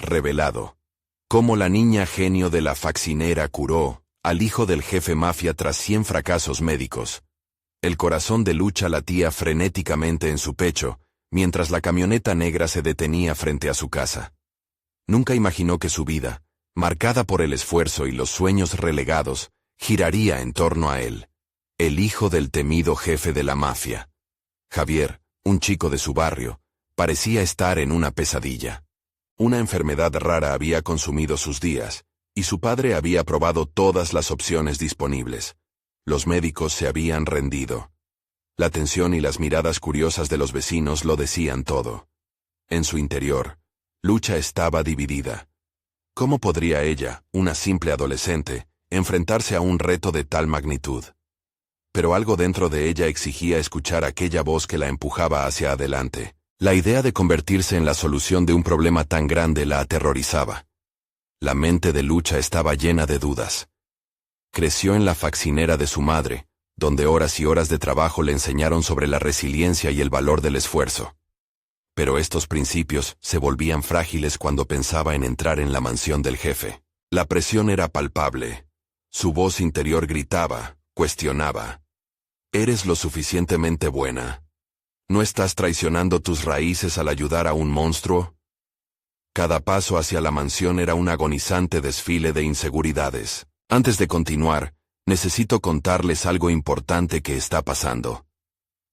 revelado. Cómo la niña genio de la faccinera curó al hijo del jefe mafia tras 100 fracasos médicos. El corazón de Lucha latía frenéticamente en su pecho, mientras la camioneta negra se detenía frente a su casa. Nunca imaginó que su vida, marcada por el esfuerzo y los sueños relegados, giraría en torno a él, el hijo del temido jefe de la mafia. Javier, un chico de su barrio, parecía estar en una pesadilla. Una enfermedad rara había consumido sus días, y su padre había probado todas las opciones disponibles. Los médicos se habían rendido. La tensión y las miradas curiosas de los vecinos lo decían todo. En su interior, Lucha estaba dividida. ¿Cómo podría ella, una simple adolescente, enfrentarse a un reto de tal magnitud? Pero algo dentro de ella exigía escuchar aquella voz que la empujaba hacia adelante. La idea de convertirse en la solución de un problema tan grande la aterrorizaba. La mente de Lucha estaba llena de dudas. Creció en la faccinera de su madre, donde horas y horas de trabajo le enseñaron sobre la resiliencia y el valor del esfuerzo. Pero estos principios se volvían frágiles cuando pensaba en entrar en la mansión del jefe. La presión era palpable. Su voz interior gritaba, cuestionaba. ¿Eres lo suficientemente buena? ¿No estás traicionando tus raíces al ayudar a un monstruo? Cada paso hacia la mansión era un agonizante desfile de inseguridades. Antes de continuar, necesito contarles algo importante que está pasando.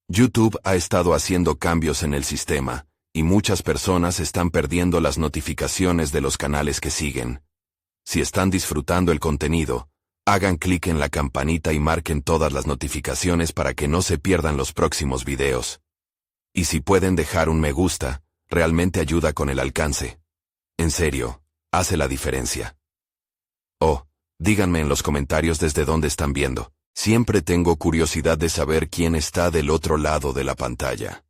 YouTube ha estado haciendo cambios en el sistema, y muchas personas están perdiendo las notificaciones de los canales que siguen. Si están disfrutando el contenido, hagan clic en la campanita y marquen todas las notificaciones para que no se pierdan los próximos videos. Y si pueden dejar un me gusta, realmente ayuda con el alcance. En serio, hace la diferencia. Oh, díganme en los comentarios desde dónde están viendo. Siempre tengo curiosidad de saber quién está del otro lado de la pantalla.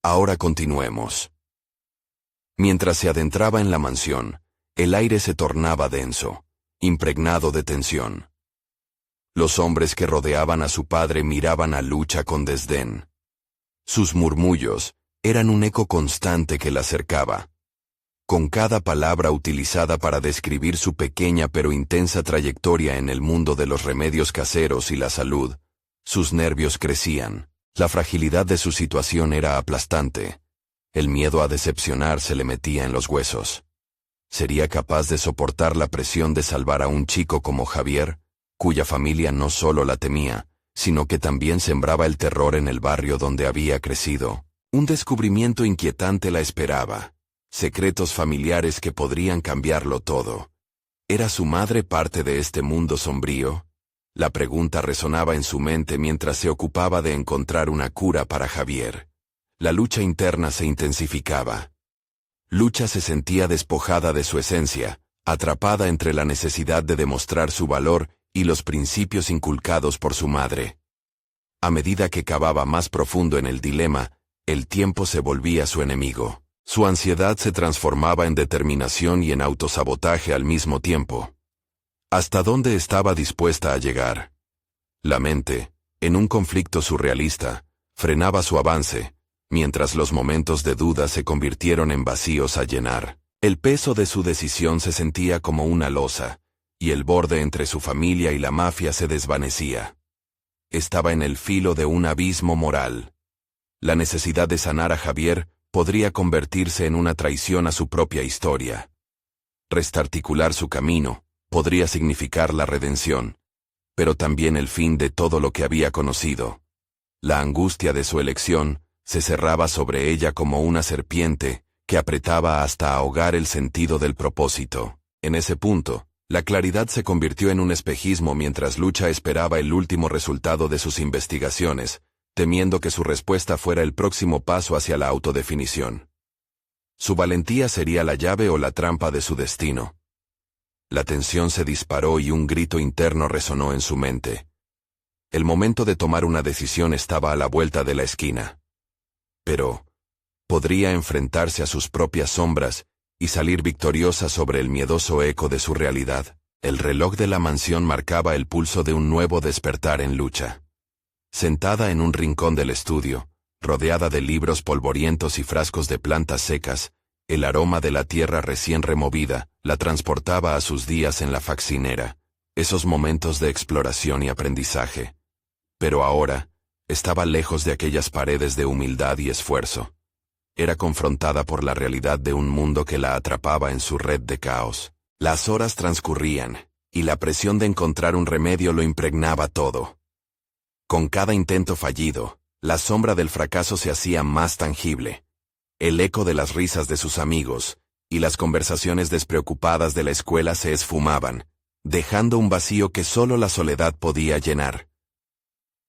Ahora continuemos. Mientras se adentraba en la mansión, el aire se tornaba denso, impregnado de tensión. Los hombres que rodeaban a su padre miraban a Lucha con desdén. Sus murmullos eran un eco constante que la cercaba. Con cada palabra utilizada para describir su pequeña pero intensa trayectoria en el mundo de los remedios caseros y la salud, sus nervios crecían. La fragilidad de su situación era aplastante. El miedo a decepcionar se le metía en los huesos. ¿Sería capaz de soportar la presión de salvar a un chico como Javier, cuya familia no solo la temía, sino que también sembraba el terror en el barrio donde había crecido? Un descubrimiento inquietante la esperaba. Secretos familiares que podrían cambiarlo todo. ¿Era su madre parte de este mundo sombrío? La pregunta resonaba en su mente mientras se ocupaba de encontrar una cura para Javier. La lucha interna se intensificaba. Lucha se sentía despojada de su esencia, atrapada entre la necesidad de demostrar su valor y los principios inculcados por su madre. A medida que cavaba más profundo en el dilema, el tiempo se volvía su enemigo. Su ansiedad se transformaba en determinación y en autosabotaje al mismo tiempo. ¿Hasta dónde estaba dispuesta a llegar? La mente, en un conflicto surrealista, frenaba su avance, mientras los momentos de duda se convirtieron en vacíos a llenar. El peso de su decisión se sentía como una losa, y el borde entre su familia y la mafia se desvanecía. Estaba en el filo de un abismo moral. La necesidad de sanar a Javier podría convertirse en una traición a su propia historia. Restarticular su camino podría significar la redención, pero también el fin de todo lo que había conocido. La angustia de su elección se cerraba sobre ella como una serpiente que apretaba hasta ahogar el sentido del propósito. En ese punto, la claridad se convirtió en un espejismo mientras Lucha esperaba el último resultado de sus investigaciones, temiendo que su respuesta fuera el próximo paso hacia la autodefinición. Su valentía sería la llave o la trampa de su destino. La tensión se disparó y un grito interno resonó en su mente. El momento de tomar una decisión estaba a la vuelta de la esquina. Pero podría enfrentarse a sus propias sombras y salir victoriosa sobre el miedoso eco de su realidad. El reloj de la mansión marcaba el pulso de un nuevo despertar en Lucha. Sentada en un rincón del estudio, rodeada de libros polvorientos y frascos de plantas secas, El aroma de la tierra recién removida la transportaba a sus días en la faccinera, esos momentos de exploración y aprendizaje. Pero ahora, estaba lejos de aquellas paredes de humildad y esfuerzo. Era confrontada por la realidad de un mundo que la atrapaba en su red de caos. Las horas transcurrían, y la presión de encontrar un remedio lo impregnaba todo. Con cada intento fallido, la sombra del fracaso se hacía más tangible. El eco de las risas de sus amigos y las conversaciones despreocupadas de la escuela se esfumaban, dejando un vacío que solo la soledad podía llenar.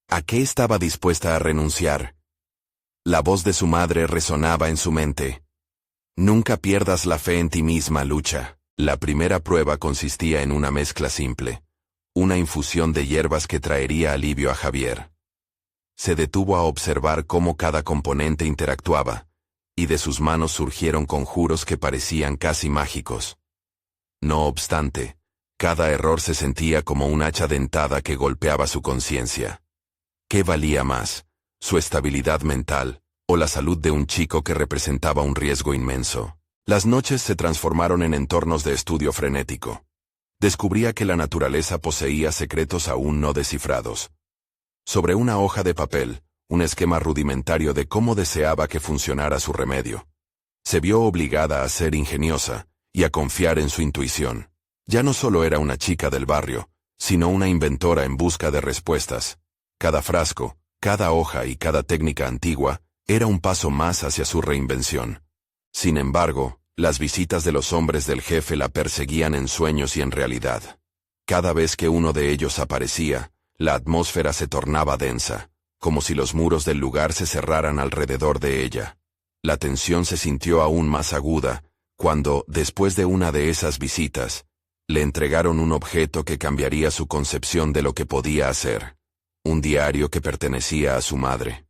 ¿A qué estaba dispuesta a renunciar? La voz de su madre resonaba en su mente. Nunca pierdas la fe en ti misma, Lucha. La primera prueba consistía en una mezcla simple, una infusión de hierbas que traería alivio a Javier. Se detuvo a observar cómo cada componente interactuaba, y de sus manos surgieron conjuros que parecían casi mágicos. No obstante, cada error se sentía como un hacha dentada que golpeaba su conciencia. ¿Qué valía más, su estabilidad mental, o la salud de un chico que representaba un riesgo inmenso? Las noches se transformaron en entornos de estudio frenético. Descubría que la naturaleza poseía secretos aún no descifrados. Sobre una hoja de papel, un esquema rudimentario de cómo deseaba que funcionara su remedio. Se vio obligada a ser ingeniosa y a confiar en su intuición. Ya no solo era una chica del barrio, sino una inventora en busca de respuestas. Cada frasco, cada hoja y cada técnica antigua era un paso más hacia su reinvención. Sin embargo, las visitas de los hombres del jefe la perseguían en sueños y en realidad. Cada vez que uno de ellos aparecía, la atmósfera se tornaba densa, como si los muros del lugar se cerraran alrededor de ella. La tensión se sintió aún más aguda, cuando, después de una de esas visitas, le entregaron un objeto que cambiaría su concepción de lo que podía hacer. Un diario que pertenecía a su madre.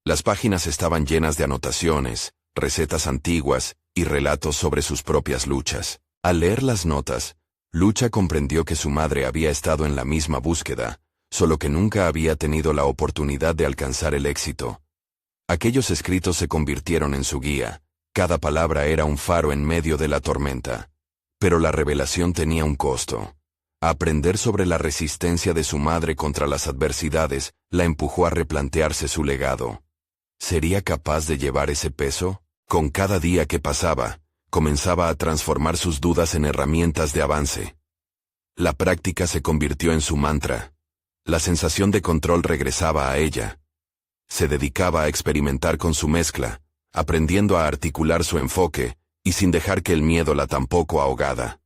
Las páginas estaban llenas de anotaciones, recetas antiguas y relatos sobre sus propias luchas. Al leer las notas, Lucha comprendió que su madre había estado en la misma búsqueda, solo que nunca había tenido la oportunidad de alcanzar el éxito. Aquellos escritos se convirtieron en su guía, cada palabra era un faro en medio de la tormenta. Pero la revelación tenía un costo. Aprender sobre la resistencia de su madre contra las adversidades la empujó a replantearse su legado. ¿Sería capaz de llevar ese peso? Con cada día que pasaba, comenzaba a transformar sus dudas en herramientas de avance. La práctica se convirtió en su mantra. La sensación de control regresaba a ella. Se dedicaba a experimentar con su mezcla, aprendiendo a articular su enfoque, y sin dejar que el miedo la tampoco ahogara.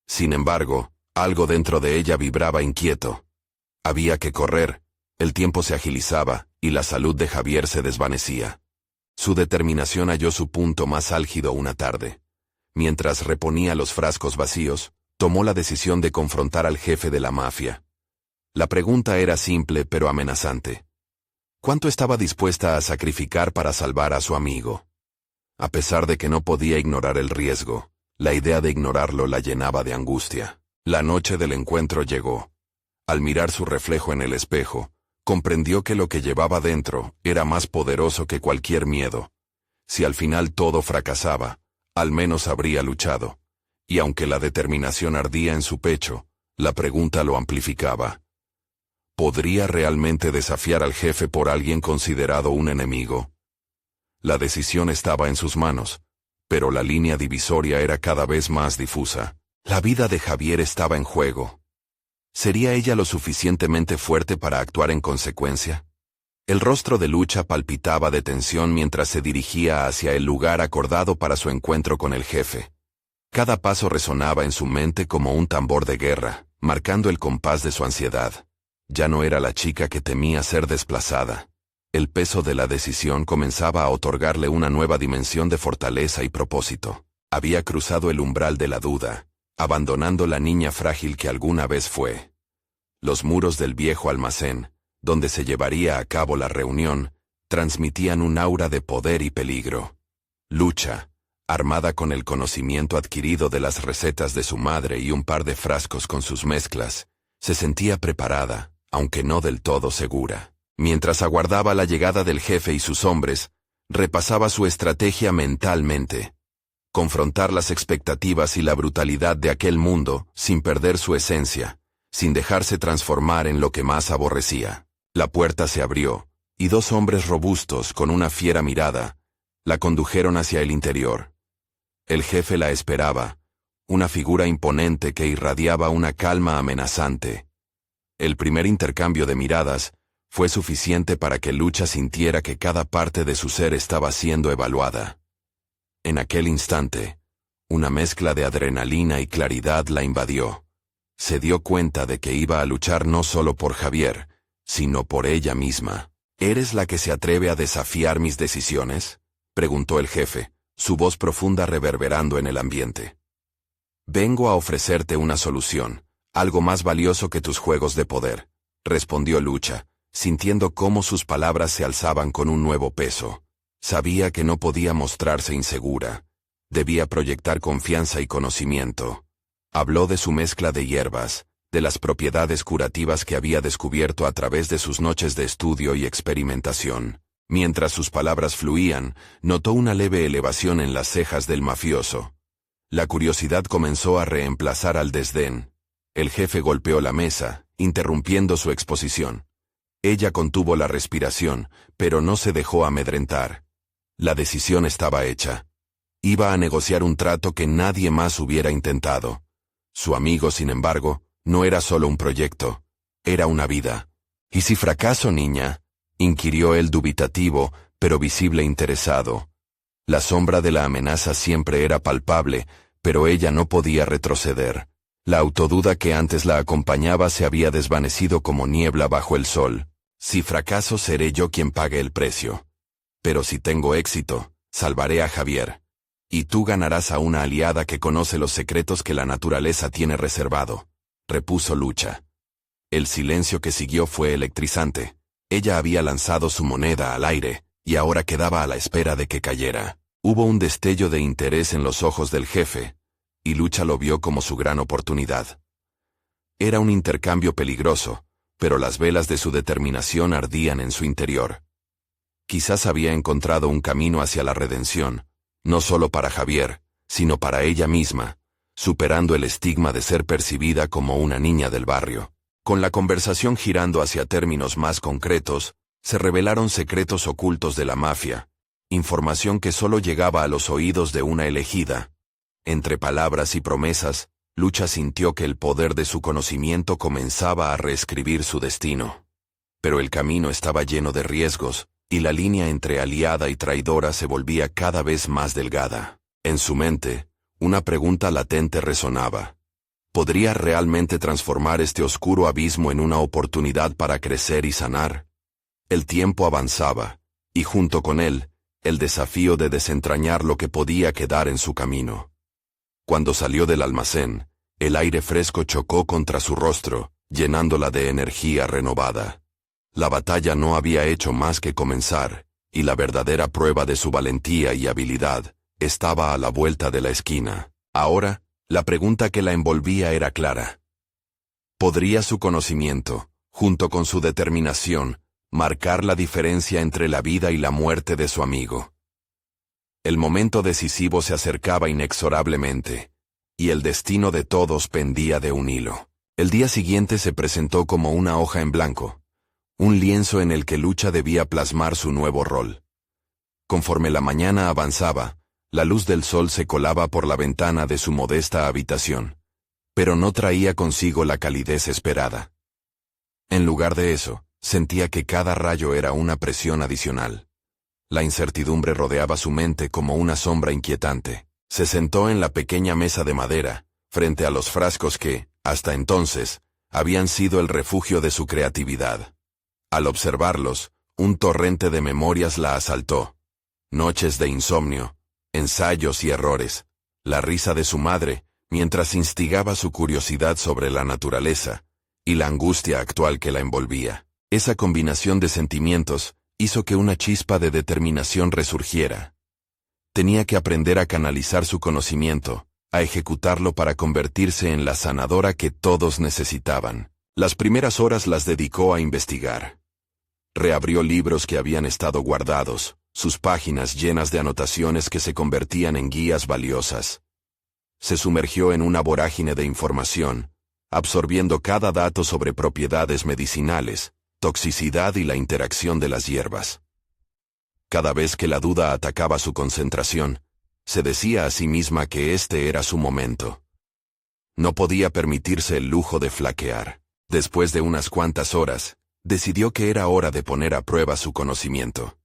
Sin embargo, algo dentro de ella vibraba inquieto. Había que correr, el tiempo se agilizaba, y la salud de Javier se desvanecía. Su determinación halló su punto más álgido una tarde. Mientras reponía los frascos vacíos, tomó la decisión de confrontar al jefe de la mafia. La pregunta era simple pero amenazante. ¿Cuánto estaba dispuesta a sacrificar para salvar a su amigo? A pesar de que no podía ignorar el riesgo, la idea de ignorarlo la llenaba de angustia. La noche del encuentro llegó. Al mirar su reflejo en el espejo, comprendió que lo que llevaba dentro era más poderoso que cualquier miedo. Si al final todo fracasaba, al menos habría luchado. Y aunque la determinación ardía en su pecho, la pregunta lo amplificaba. ¿Podría realmente desafiar al jefe por alguien considerado un enemigo? La decisión estaba en sus manos, pero la línea divisoria era cada vez más difusa. La vida de Javier estaba en juego. ¿Sería ella lo suficientemente fuerte para actuar en consecuencia? El rostro de Lucha palpitaba de tensión mientras se dirigía hacia el lugar acordado para su encuentro con el jefe. Cada paso resonaba en su mente como un tambor de guerra, marcando el compás de su ansiedad. Ya no era la chica que temía ser desplazada. El peso de la decisión comenzaba a otorgarle una nueva dimensión de fortaleza y propósito. Había cruzado el umbral de la duda, abandonando la niña frágil que alguna vez fue. Los muros del viejo almacén, donde se llevaría a cabo la reunión, transmitían un aura de poder y peligro. Lucha, armada con el conocimiento adquirido de las recetas de su madre y un par de frascos con sus mezclas, se sentía preparada, aunque no del todo segura. Mientras aguardaba la llegada del jefe y sus hombres, repasaba su estrategia mentalmente. confrontar las expectativas y la brutalidad de aquel mundo, sin perder su esencia, sin dejarse transformar en lo que más aborrecía. La puerta se abrió, y dos hombres robustos, con una fiera mirada, la condujeron hacia el interior. El jefe la esperaba, una figura imponente que irradiaba una calma amenazante. El primer intercambio de miradas fue suficiente para que Lucha sintiera que cada parte de su ser estaba siendo evaluada. En aquel instante, una mezcla de adrenalina y claridad la invadió. Se dio cuenta de que iba a luchar no solo por Javier, sino por ella misma. ¿Eres la que se atreve a desafiar mis decisiones?, preguntó el jefe, su voz profunda reverberando en el ambiente. Vengo a ofrecerte una solución, algo más valioso que tus juegos de poder, respondió Lucha, sintiendo cómo sus palabras se alzaban con un nuevo peso. Sabía que no podía mostrarse insegura. Debía proyectar confianza y conocimiento. Habló de su mezcla de hierbas, de las propiedades curativas que había descubierto a través de sus noches de estudio y experimentación. Mientras sus palabras fluían, notó una leve elevación en las cejas del mafioso. La curiosidad comenzó a reemplazar al desdén. El jefe golpeó la mesa, interrumpiendo su exposición. Ella contuvo la respiración, pero no se dejó amedrentar. La decisión estaba hecha. Iba a negociar un trato que nadie más hubiera intentado. Su amigo, sin embargo, no era solo un proyecto, era una vida. ¿Y si fracaso, niña?, inquirió él dubitativo, pero visible interesado. La sombra de la amenaza siempre era palpable, pero ella no podía retroceder. La autoduda que antes la acompañaba se había desvanecido como niebla bajo el sol. Si fracaso, seré yo quien pague el precio. Pero si tengo éxito, salvaré a Javier. Y tú ganarás a una aliada que conoce los secretos que la naturaleza tiene reservado, repuso Lucha. El silencio que siguió fue electrizante. Ella había lanzado su moneda al aire, y ahora quedaba a la espera de que cayera. Hubo un destello de interés en los ojos del jefe, y Lucha lo vio como su gran oportunidad. Era un intercambio peligroso, pero las velas de su determinación ardían en su interior. Quizás había encontrado un camino hacia la redención, no solo para Javier, sino para ella misma, superando el estigma de ser percibida como una niña del barrio. Con la conversación girando hacia términos más concretos, se revelaron secretos ocultos de la mafia, información que solo llegaba a los oídos de una elegida. Entre palabras y promesas, Lucha sintió que el poder de su conocimiento comenzaba a reescribir su destino. Pero el camino estaba lleno de riesgos, y la línea entre aliada y traidora se volvía cada vez más delgada. En su mente, una pregunta latente resonaba. ¿Podría realmente transformar este oscuro abismo en una oportunidad para crecer y sanar? El tiempo avanzaba, y junto con él, el desafío de desentrañar lo que podía quedar en su camino. Cuando salió del almacén, el aire fresco chocó contra su rostro, llenándola de energía renovada. La batalla no había hecho más que comenzar, y la verdadera prueba de su valentía y habilidad estaba a la vuelta de la esquina. Ahora, la pregunta que la envolvía era clara. ¿Podría su conocimiento, junto con su determinación, marcar la diferencia entre la vida y la muerte de su amigo? El momento decisivo se acercaba inexorablemente, y el destino de todos pendía de un hilo. El día siguiente se presentó como una hoja en blanco, un lienzo en el que Lucha debía plasmar su nuevo rol. Conforme la mañana avanzaba, la luz del sol se colaba por la ventana de su modesta habitación, pero no traía consigo la calidez esperada. En lugar de eso, sentía que cada rayo era una presión adicional. La incertidumbre rodeaba su mente como una sombra inquietante. Se sentó en la pequeña mesa de madera, frente a los frascos que, hasta entonces, habían sido el refugio de su creatividad. Al observarlos, un torrente de memorias la asaltó. Noches de insomnio, ensayos y errores, la risa de su madre, mientras instigaba su curiosidad sobre la naturaleza, y la angustia actual que la envolvía. Esa combinación de sentimientos hizo que una chispa de determinación resurgiera. Tenía que aprender a canalizar su conocimiento, a ejecutarlo para convertirse en la sanadora que todos necesitaban. Las primeras horas las dedicó a investigar. Reabrió libros que habían estado guardados, sus páginas llenas de anotaciones que se convertían en guías valiosas. Se sumergió en una vorágine de información, absorbiendo cada dato sobre propiedades medicinales, toxicidad y la interacción de las hierbas. Cada vez que la duda atacaba su concentración, se decía a sí misma que este era su momento. No podía permitirse el lujo de flaquear. Después de unas cuantas horas, decidió que era hora de poner a prueba su conocimiento.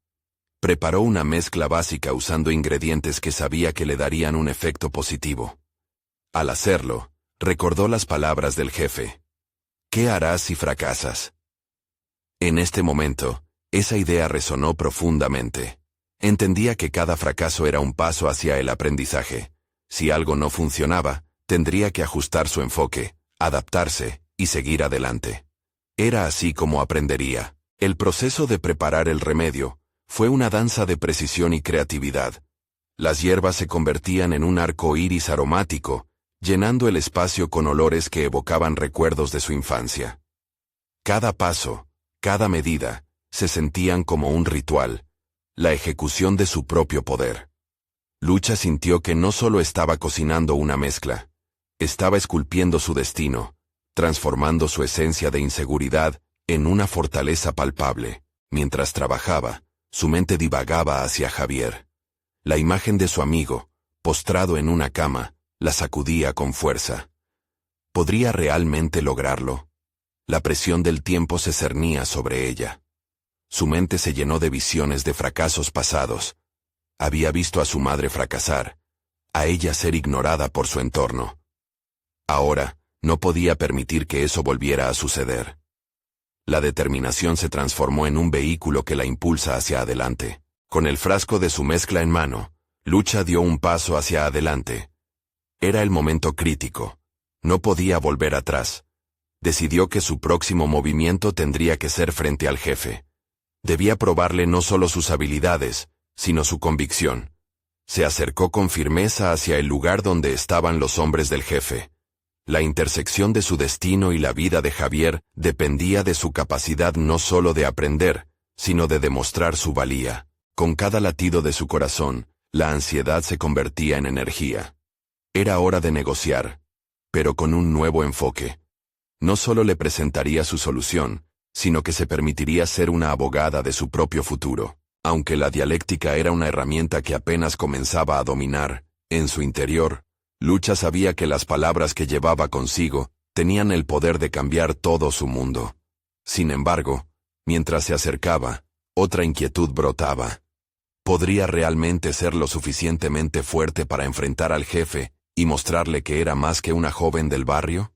Preparó una mezcla básica usando ingredientes que sabía que le darían un efecto positivo. Al hacerlo, recordó las palabras del jefe. ¿Qué harás si fracasas? En este momento, esa idea resonó profundamente. Entendía que cada fracaso era un paso hacia el aprendizaje. Si algo no funcionaba, tendría que ajustar su enfoque, adaptarse y seguir adelante. Era así como aprendería. El proceso de preparar el remedio fue una danza de precisión y creatividad. Las hierbas se convertían en un arco iris aromático, llenando el espacio con olores que evocaban recuerdos de su infancia. Cada paso, cada medida, se sentían como un ritual, la ejecución de su propio poder. Lucha sintió que no solo estaba cocinando una mezcla, estaba esculpiendo su destino, transformando su esencia de inseguridad en una fortaleza palpable. Mientras trabajaba, su mente divagaba hacia Javier. La imagen de su amigo, postrado en una cama, la sacudía con fuerza. ¿Podría realmente lograrlo? La presión del tiempo se cernía sobre ella. Su mente se llenó de visiones de fracasos pasados. Había visto a su madre fracasar, a ella ser ignorada por su entorno. Ahora, no podía permitir que eso volviera a suceder. La determinación se transformó en un vehículo que la impulsa hacia adelante. Con el frasco de su mezcla en mano, Lucha dio un paso hacia adelante. Era el momento crítico. No podía volver atrás. Decidió que su próximo movimiento tendría que ser frente al jefe. Debía probarle no solo sus habilidades, sino su convicción. Se acercó con firmeza hacia el lugar donde estaban los hombres del jefe. La intersección de su destino y la vida de Javier dependía de su capacidad no solo de aprender, sino de demostrar su valía. Con cada latido de su corazón, la ansiedad se convertía en energía. Era hora de negociar, pero con un nuevo enfoque. No solo le presentaría su solución, sino que se permitiría ser una abogada de su propio futuro. Aunque la dialéctica era una herramienta que apenas comenzaba a dominar, en su interior, Lucha sabía que las palabras que llevaba consigo tenían el poder de cambiar todo su mundo. Sin embargo, mientras se acercaba, otra inquietud brotaba. ¿Podría realmente ser lo suficientemente fuerte para enfrentar al jefe y mostrarle que era más que una joven del barrio?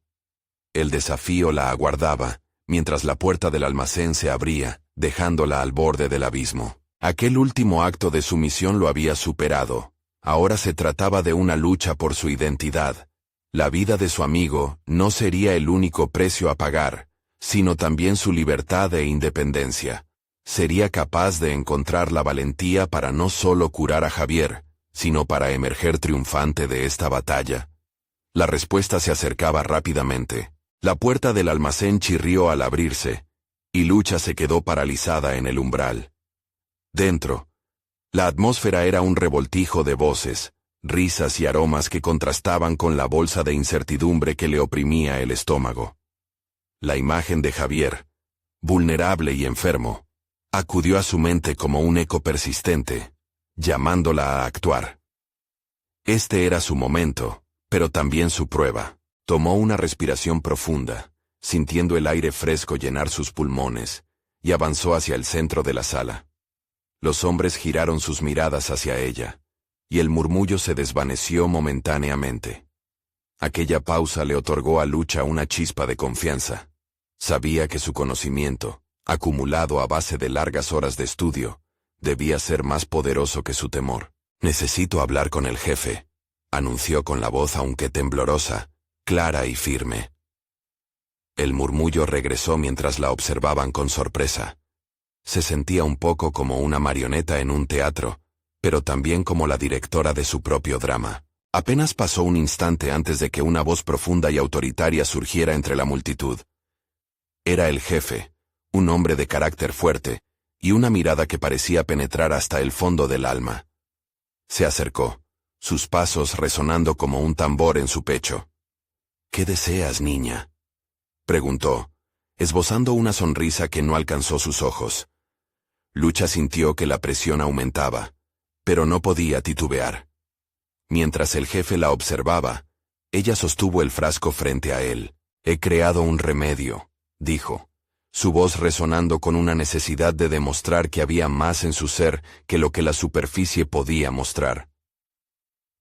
El desafío la aguardaba, mientras la puerta del almacén se abría, dejándola al borde del abismo. Aquel último acto de sumisión lo había superado. Ahora se trataba de una lucha por su identidad. La vida de su amigo no sería el único precio a pagar, sino también su libertad e independencia. Sería capaz de encontrar la valentía para no solo curar a Javier, sino para emerger triunfante de esta batalla. La respuesta se acercaba rápidamente. La puerta del almacén chirrió al abrirse, y Lucha se quedó paralizada en el umbral. Dentro, la atmósfera era un revoltijo de voces, risas y aromas que contrastaban con la bolsa de incertidumbre que le oprimía el estómago. La imagen de Javier, vulnerable y enfermo, acudió a su mente como un eco persistente, llamándola a actuar. Este era su momento, pero también su prueba. Tomó una respiración profunda, sintiendo el aire fresco llenar sus pulmones, y avanzó hacia el centro de la sala. Los hombres giraron sus miradas hacia ella, y el murmullo se desvaneció momentáneamente. Aquella pausa le otorgó a Lucha una chispa de confianza. Sabía que su conocimiento, acumulado a base de largas horas de estudio, debía ser más poderoso que su temor. «Necesito hablar con el jefe», anunció con la voz aunque temblorosa, clara y firme. El murmullo regresó mientras la observaban con sorpresa. Se sentía un poco como una marioneta en un teatro, pero también como la directora de su propio drama. Apenas pasó un instante antes de que una voz profunda y autoritaria surgiera entre la multitud. Era el jefe, un hombre de carácter fuerte, y una mirada que parecía penetrar hasta el fondo del alma. Se acercó, sus pasos resonando como un tambor en su pecho. «¿Qué deseas, niña?», preguntó, esbozando una sonrisa que no alcanzó sus ojos. Lucha sintió que la presión aumentaba, pero no podía titubear. Mientras el jefe la observaba, ella sostuvo el frasco frente a él. «He creado un remedio», dijo, su voz resonando con una necesidad de demostrar que había más en su ser que lo que la superficie podía mostrar.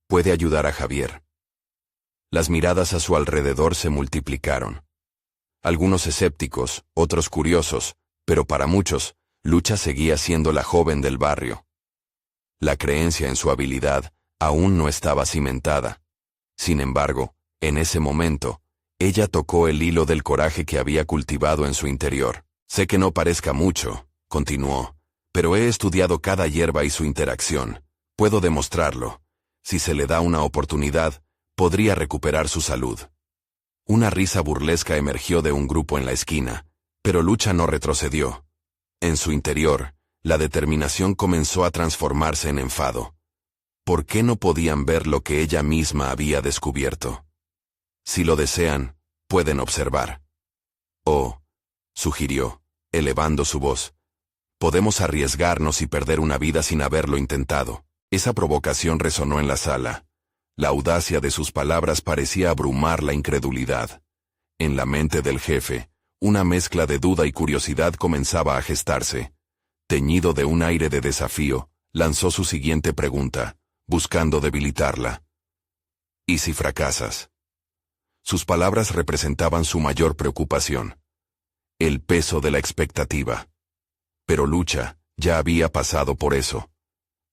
«Puede ayudar a Javier». Las miradas a su alrededor se multiplicaron. Algunos escépticos, otros curiosos, pero para muchos, Lucha seguía siendo la joven del barrio. La creencia en su habilidad aún no estaba cimentada. Sin embargo, en ese momento, ella tocó el hilo del coraje que había cultivado en su interior. «Sé que no parezca mucho», continuó, «pero he estudiado cada hierba y su interacción. Puedo demostrarlo. Si se le da una oportunidad, podría recuperar su salud». Una risa burlesca emergió de un grupo en la esquina, pero Lucha no retrocedió. En su interior, la determinación comenzó a transformarse en enfado. ¿Por qué no podían ver lo que ella misma había descubierto? «Si lo desean, pueden observar». «Oh», sugirió, elevando su voz, «podemos arriesgarnos y perder una vida sin haberlo intentado». Esa provocación resonó en la sala. La audacia de sus palabras parecía abrumar la incredulidad. En la mente del jefe, una mezcla de duda y curiosidad comenzaba a gestarse. Teñido de un aire de desafío, lanzó su siguiente pregunta, buscando debilitarla. «¿Y si fracasas?». Sus palabras representaban su mayor preocupación. El peso de la expectativa. Pero Lucha ya había pasado por eso.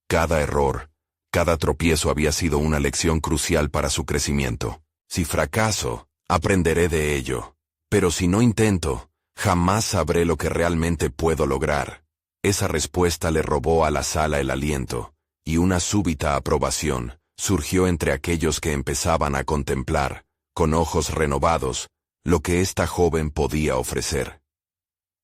Cada error, cada tropiezo había sido una lección crucial para su crecimiento. «Si fracaso, aprenderé de ello. Pero si no intento, jamás sabré lo que realmente puedo lograr». Esa respuesta le robó a la sala el aliento, y una súbita aprobación surgió entre aquellos que empezaban a contemplar, con ojos renovados, lo que esta joven podía ofrecer.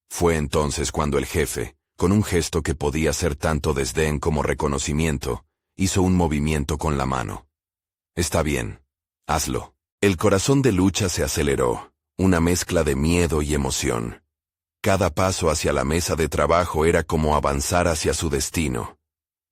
Fue entonces cuando el jefe, con un gesto que podía ser tanto desdén como reconocimiento, hizo un movimiento con la mano. «Está bien, hazlo». El corazón de Lucha se aceleró, una mezcla de miedo y emoción. Cada paso hacia la mesa de trabajo era como avanzar hacia su destino.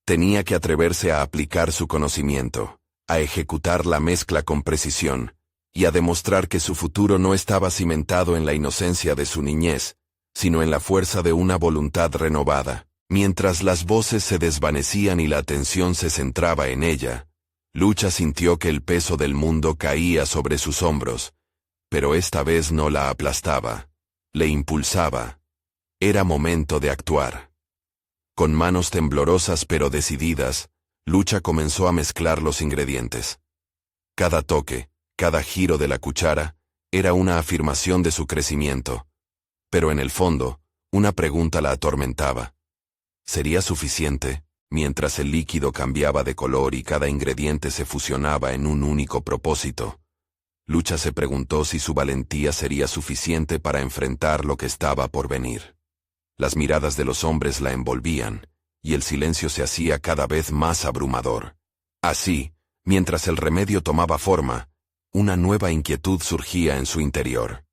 Tenía que atreverse a aplicar su conocimiento, a ejecutar la mezcla con precisión, y a demostrar que su futuro no estaba cimentado en la inocencia de su niñez, sino en la fuerza de una voluntad renovada. Mientras las voces se desvanecían y la atención se centraba en ella, Lucha sintió que el peso del mundo caía sobre sus hombros, pero esta vez no la aplastaba, le impulsaba. Era momento de actuar. Con manos temblorosas pero decididas, Lucha comenzó a mezclar los ingredientes. Cada toque, cada giro de la cuchara, era una afirmación de su crecimiento. Pero en el fondo, una pregunta la atormentaba. ¿Sería suficiente, mientras el líquido cambiaba de color y cada ingrediente se fusionaba en un único propósito? Lucha se preguntó si su valentía sería suficiente para enfrentar lo que estaba por venir. Las miradas de los hombres la envolvían, y el silencio se hacía cada vez más abrumador. Así, mientras el remedio tomaba forma, una nueva inquietud surgía en su interior.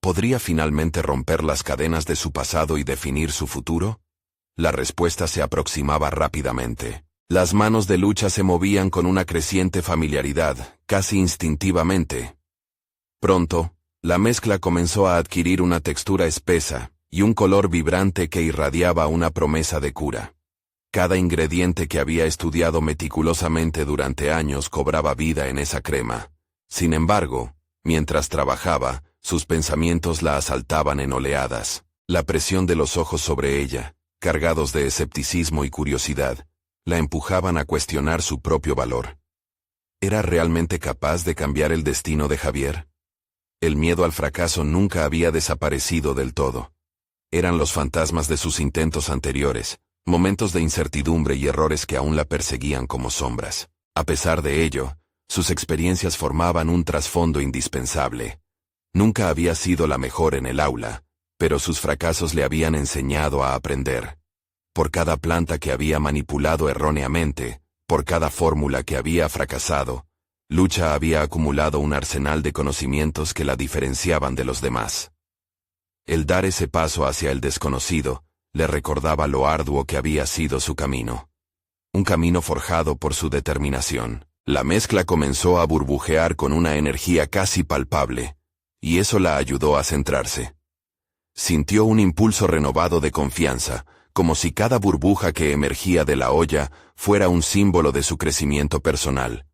¿Podría finalmente romper las cadenas de su pasado y definir su futuro? La respuesta se aproximaba rápidamente. Las manos de Lucha se movían con una creciente familiaridad, casi instintivamente. Pronto, la mezcla comenzó a adquirir una textura espesa y un color vibrante que irradiaba una promesa de cura. Cada ingrediente que había estudiado meticulosamente durante años cobraba vida en esa crema. Sin embargo, mientras trabajaba, sus pensamientos la asaltaban en oleadas. La presión de los ojos sobre ella, cargados de escepticismo y curiosidad, la empujaban a cuestionar su propio valor. ¿Era realmente capaz de cambiar el destino de Javier? El miedo al fracaso nunca había desaparecido del todo. Eran los fantasmas de sus intentos anteriores, momentos de incertidumbre y errores que aún la perseguían como sombras. A pesar de ello, sus experiencias formaban un trasfondo indispensable. Nunca había sido la mejor en el aula, pero sus fracasos le habían enseñado a aprender. Por cada planta que había manipulado erróneamente, por cada fórmula que había fracasado, Lucha había acumulado un arsenal de conocimientos que la diferenciaban de los demás. El dar ese paso hacia el desconocido le recordaba lo arduo que había sido su camino. Un camino forjado por su determinación. La mezcla comenzó a burbujear con una energía casi palpable, y eso la ayudó a centrarse. Sintió un impulso renovado de confianza, como si cada burbuja que emergía de la olla fuera un símbolo de su crecimiento personal.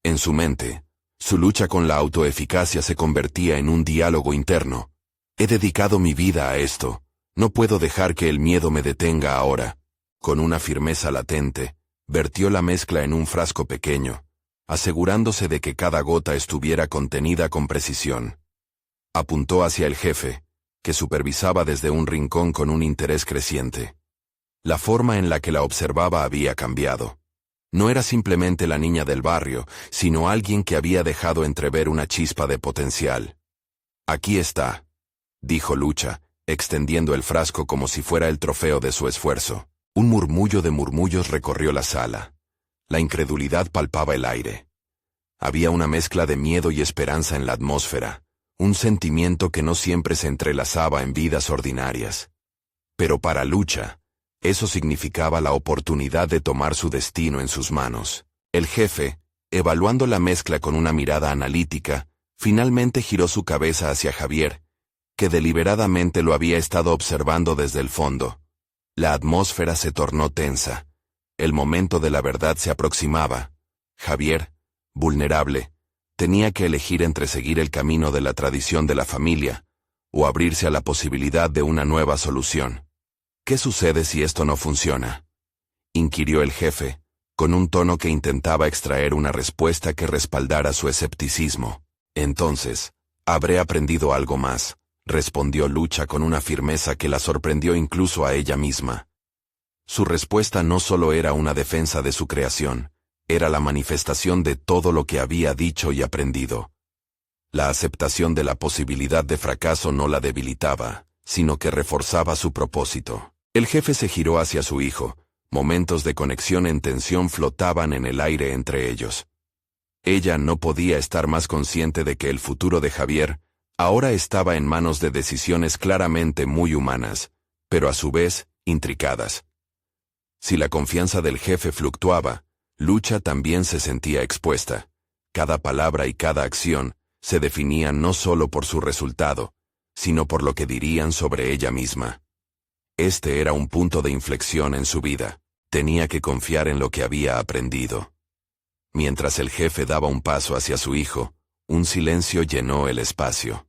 En su mente, su lucha con la autoeficacia se convertía en un diálogo interno. He dedicado mi vida a esto, no puedo dejar que el miedo me detenga ahora. Con una firmeza latente, vertió la mezcla en un frasco pequeño, asegurándose de que cada gota estuviera contenida con precisión. Apuntó hacia el jefe, que supervisaba desde un rincón con un interés creciente. La forma en la que la observaba había cambiado. No era simplemente la niña del barrio, sino alguien que había dejado entrever una chispa de potencial. Aquí está, dijo Lucha, extendiendo el frasco como si fuera el trofeo de su esfuerzo. Un murmullo de murmullos recorrió la sala. La incredulidad palpaba el aire. Había una mezcla de miedo y esperanza en la atmósfera, un sentimiento que no siempre se entrelazaba en vidas ordinarias. Pero para Lucha, eso significaba la oportunidad de tomar su destino en sus manos. El jefe, evaluando la mezcla con una mirada analítica, finalmente giró su cabeza hacia Javier, que deliberadamente lo había estado observando desde el fondo. La atmósfera se tornó tensa. El momento de la verdad se aproximaba. Javier, vulnerable, tenía que elegir entre seguir el camino de la tradición de la familia o abrirse a la posibilidad de una nueva solución. ¿Qué sucede si esto no funciona?, inquirió el jefe, con un tono que intentaba extraer una respuesta que respaldara su escepticismo. Entonces, habré aprendido algo más, respondió Lucha con una firmeza que la sorprendió incluso a ella misma. Su respuesta no solo era una defensa de su creación, era la manifestación de todo lo que había dicho y aprendido. La aceptación de la posibilidad de fracaso no la debilitaba, sino que reforzaba su propósito. El jefe se giró hacia su hijo, momentos de conexión en tensión flotaban en el aire entre ellos. Ella no podía estar más consciente de que el futuro de Javier ahora estaba en manos de decisiones claramente muy humanas, pero a su vez, intricadas. Si la confianza del jefe fluctuaba, Lucha también se sentía expuesta. Cada palabra y cada acción se definían no solo por su resultado, sino por lo que dirían sobre ella misma. Este era un punto de inflexión en su vida. Tenía que confiar en lo que había aprendido. Mientras el jefe daba un paso hacia su hijo, un silencio llenó el espacio.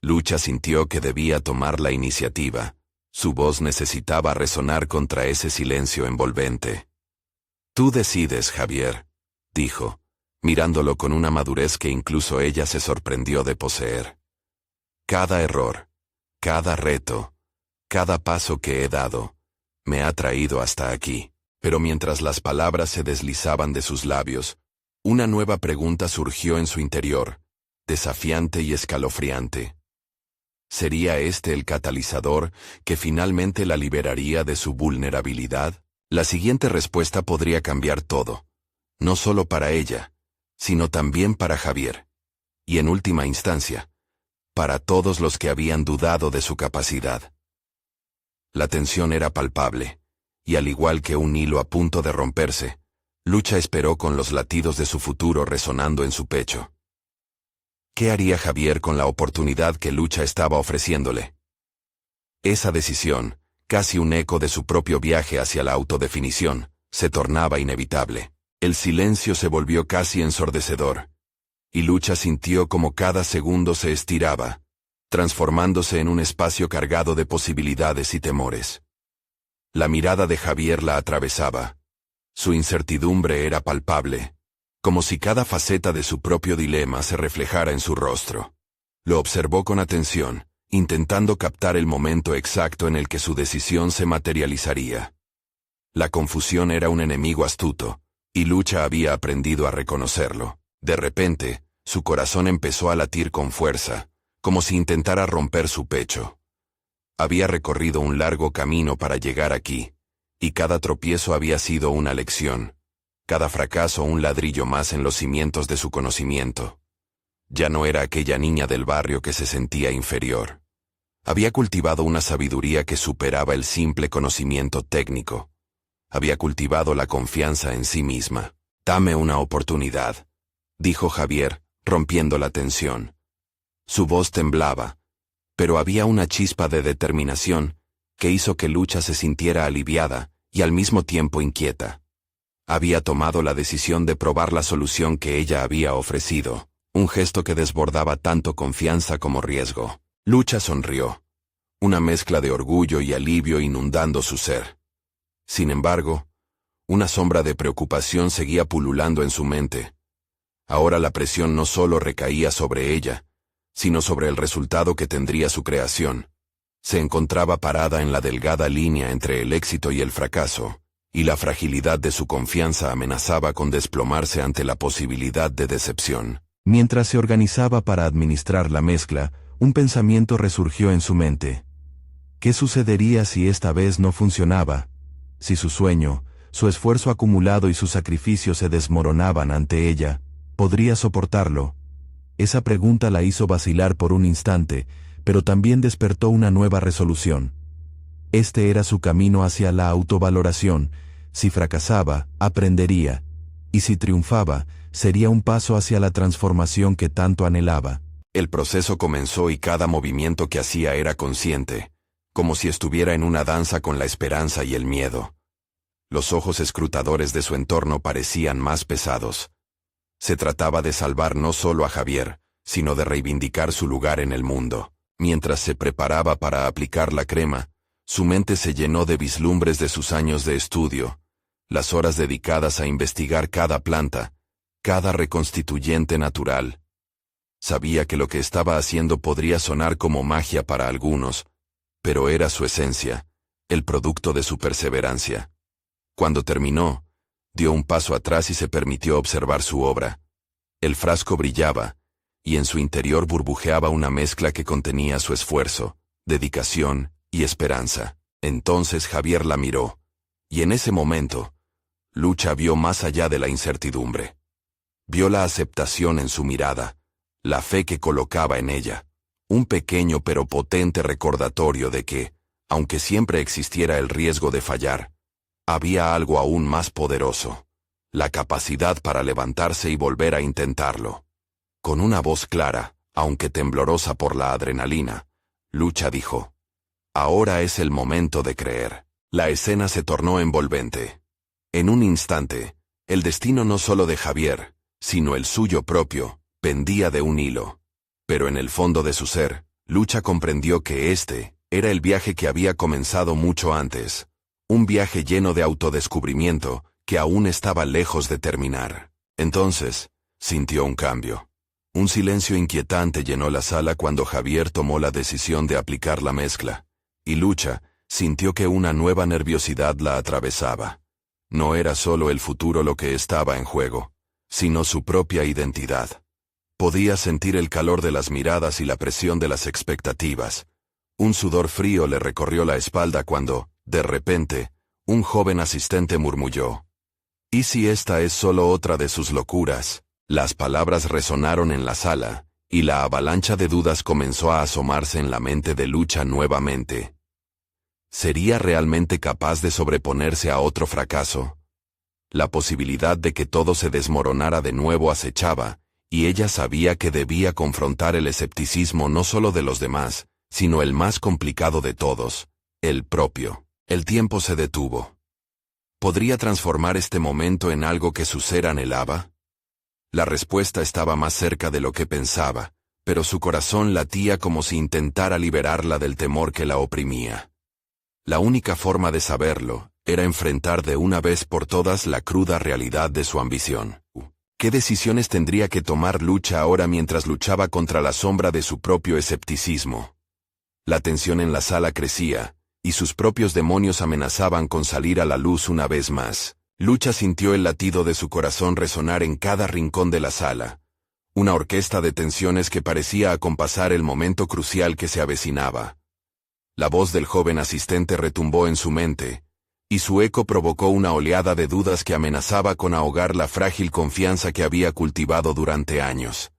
Lucha sintió que debía tomar la iniciativa. Su voz necesitaba resonar contra ese silencio envolvente. Tú decides, Javier, dijo, mirándolo con una madurez que incluso ella se sorprendió de poseer. Cada error, cada reto, cada paso que he dado, me ha traído hasta aquí. Pero mientras las palabras se deslizaban de sus labios, una nueva pregunta surgió en su interior, desafiante y escalofriante. ¿Sería este el catalizador que finalmente la liberaría de su vulnerabilidad? La siguiente respuesta podría cambiar todo, no solo para ella, sino también para Javier. Y en última instancia, para todos los que habían dudado de su capacidad. La tensión era palpable, y al igual que un hilo a punto de romperse, Lucha esperó con los latidos de su futuro resonando en su pecho. ¿Qué haría Javier con la oportunidad que Lucha estaba ofreciéndole? Esa decisión, casi un eco de su propio viaje hacia la autodefinición, se tornaba inevitable. El silencio se volvió casi ensordecedor, y Lucha sintió como cada segundo se estiraba, transformándose en un espacio cargado de posibilidades y temores. La mirada de Javier la atravesaba. Su incertidumbre era palpable, como si cada faceta de su propio dilema se reflejara en su rostro. Lo observó con atención, intentando captar el momento exacto en el que su decisión se materializaría. La confusión era un enemigo astuto, y Lucha había aprendido a reconocerlo. De repente, su corazón empezó a latir con fuerza, como si intentara romper su pecho. Había recorrido un largo camino para llegar aquí, Y cada tropiezo había sido una lección, cada fracaso un ladrillo más en los cimientos de su conocimiento. Ya no era aquella niña del barrio que se sentía inferior. Había cultivado una sabiduría que superaba el simple conocimiento técnico. Había cultivado la confianza en sí misma. «Dame una oportunidad», dijo Javier, rompiendo la tensión. Su voz temblaba, pero había una chispa de determinación que hizo que Lucha se sintiera aliviada y al mismo tiempo inquieta. Había tomado la decisión de probar la solución que ella había ofrecido, un gesto que desbordaba tanto confianza como riesgo. Lucha sonrió, una mezcla de orgullo y alivio inundando su ser. Sin embargo, una sombra de preocupación seguía pululando en su mente. Ahora la presión no solo recaía sobre ella, sino sobre el resultado que tendría su creación. Se encontraba parada en la delgada línea entre el éxito y el fracaso, y la fragilidad de su confianza amenazaba con desplomarse ante la posibilidad de decepción. Mientras se organizaba para administrar la mezcla, un pensamiento resurgió en su mente. ¿Qué sucedería si esta vez no funcionaba? Si su sueño, su esfuerzo acumulado y su sacrificio se desmoronaban ante ella, ¿podría soportarlo? Esa pregunta la hizo vacilar por un instante, pero también despertó una nueva resolución. Este era su camino hacia la autovaloración. Si fracasaba, aprendería. Y si triunfaba, sería un paso hacia la transformación que tanto anhelaba. El proceso comenzó y cada movimiento que hacía era consciente, como si estuviera en una danza con la esperanza y el miedo. Los ojos escrutadores de su entorno parecían más pesados. Se trataba de salvar no solo a Javier, sino de reivindicar su lugar en el mundo. Mientras se preparaba para aplicar la crema, su mente se llenó de vislumbres de sus años de estudio, las horas dedicadas a investigar cada planta, cada reconstituyente natural. Sabía que lo que estaba haciendo podría sonar como magia para algunos, pero era su esencia, el producto de su perseverancia. Cuando terminó, dio un paso atrás y se permitió observar su obra. El frasco brillaba, y en su interior burbujeaba una mezcla que contenía su esfuerzo, dedicación y esperanza. Entonces Javier la miró, y en ese momento, Lucha vio más allá de la incertidumbre. Vio la aceptación en su mirada, la fe que colocaba en ella, un pequeño pero potente recordatorio de que, aunque siempre existiera el riesgo de fallar, había algo aún más poderoso, la capacidad para levantarse y volver a intentarlo. Con una voz clara, aunque temblorosa por la adrenalina, Lucha dijo: «Ahora es el momento de creer». La escena se tornó envolvente. En un instante, el destino no solo de Javier, sino el suyo propio, pendía de un hilo. Pero en el fondo de su ser, Lucha comprendió que este era el viaje que había comenzado mucho antes, un viaje lleno de autodescubrimiento que aún estaba lejos de terminar. Entonces, sintió un cambio. Un silencio inquietante llenó la sala cuando Javier tomó la decisión de aplicar la mezcla, y Lucha sintió que una nueva nerviosidad la atravesaba. No era solo el futuro lo que estaba en juego, sino su propia identidad. Podía sentir el calor de las miradas y la presión de las expectativas. Un sudor frío le recorrió la espalda cuando, de repente, un joven asistente murmulló: «¿Y si esta es solo otra de sus locuras?». Las palabras resonaron en la sala, y la avalancha de dudas comenzó a asomarse en la mente de Lucha nuevamente. ¿Sería realmente capaz de sobreponerse a otro fracaso? La posibilidad de que todo se desmoronara de nuevo acechaba, y ella sabía que debía confrontar el escepticismo no solo de los demás, sino el más complicado de todos, el propio. El tiempo se detuvo. ¿Podría transformar este momento en algo que su ser anhelaba? La respuesta estaba más cerca de lo que pensaba, pero su corazón latía como si intentara liberarla del temor que la oprimía. La única forma de saberlo era enfrentar de una vez por todas la cruda realidad de su ambición. ¿Qué decisiones tendría que tomar Lucha ahora mientras luchaba contra la sombra de su propio escepticismo? La tensión en la sala crecía, y sus propios demonios amenazaban con salir a la luz una vez más. Lucha sintió el latido de su corazón resonar en cada rincón de la sala, una orquesta de tensiones que parecía acompasar el momento crucial que se avecinaba. La voz del joven asistente retumbó en su mente, y su eco provocó una oleada de dudas que amenazaba con ahogar la frágil confianza que había cultivado durante años.